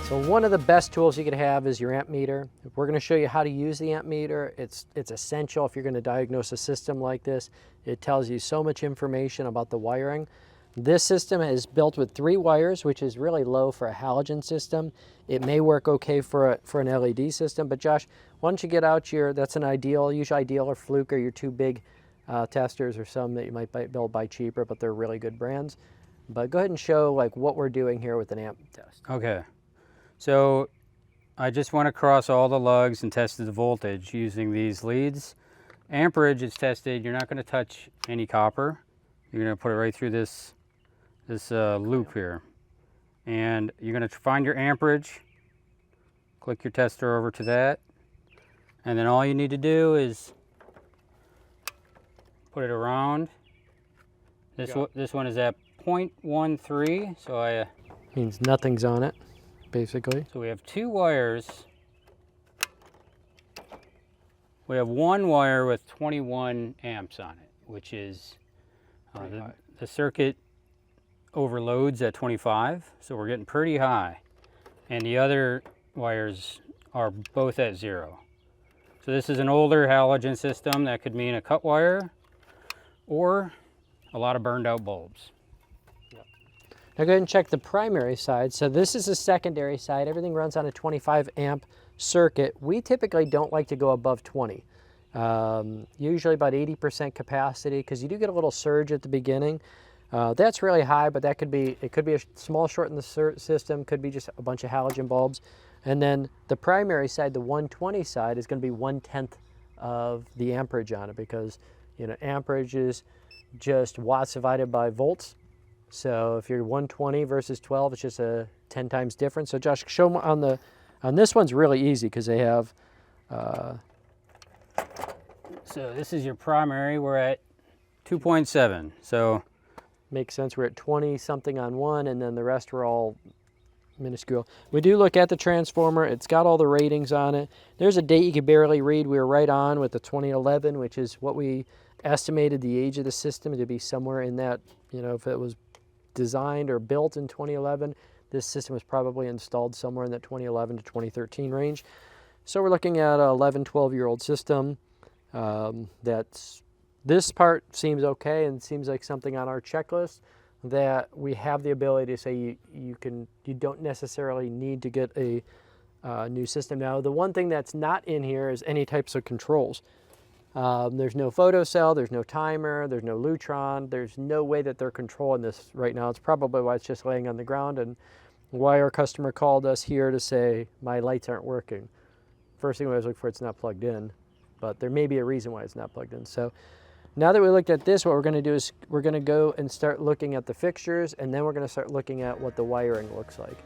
So one of the best tools you could have is your amp meter. We're going to show you how to use the amp meter. It's essential if you're going to diagnose a system like this. It tells you so much information about the wiring. This system is built with 3 wires, which is really low for a halogen system. It may work okay for an LED system, but Josh, why don't you get out that's an ideal, usually ideal or Fluke or your 2 big testers, or some that you might buy cheaper, but they're really good brands. But go ahead and show like what we're doing here with an amp test. Okay. So I just went across all the lugs and tested the voltage using these leads. Amperage is tested. You're not going to touch any copper. You're going to put it right through this loop here. And you're going to find your amperage. Click your tester over to that. And then all you need to do is put it around. This one is at 0.13. So means nothing's on it, basically. So we have 2 wires. We have 1 wire with 21 amps on it, which is the circuit overloads at 25, so we're getting pretty high. And the other wires are both at 0. So this is an older halogen system. That could mean a cut wire or a lot of burned out bulbs. Now go ahead and check the primary side. So this is the secondary side. Everything runs on a 25 amp circuit. We typically don't like to go above 20. Usually about 80% capacity, because you do get a little surge at the beginning. That's really high, but it could be a small short in the system, could be just a bunch of halogen bulbs. And then the primary side, the 120 side, is going to be 1/10 of the amperage on it, because amperage is just watts divided by volts. So if you're 120 versus 12, it's just a 10 times difference. So Josh, show them on this one's really easy because they have. So this is your primary. We're at 2.7. So makes sense. We're at 20 something on one, and then the rest were all minuscule. We do look at the transformer. It's got all the ratings on it. There's a date you could barely read. We were right on with the 2011, which is what we estimated the age of the system to be, somewhere in that, if it was designed or built in 2011, this system was probably installed somewhere in that 2011 to 2013 range. So we're looking at an 11, 12-year-old system. This part seems okay, and seems like something on our checklist that we have the ability to say you don't necessarily need to get a new system. Now, the one thing that's not in here is any types of controls. There's no photocell, there's no timer, there's no Lutron, there's no way that they're controlling this right now. It's probably why it's just laying on the ground, and why our customer called us here to say, my lights aren't working. First thing we always look for, it's not plugged in, but there may be a reason why it's not plugged in. So now that we looked at this, what we're going to do is we're going to go and start looking at the fixtures, and then we're going to start looking at what the wiring looks like.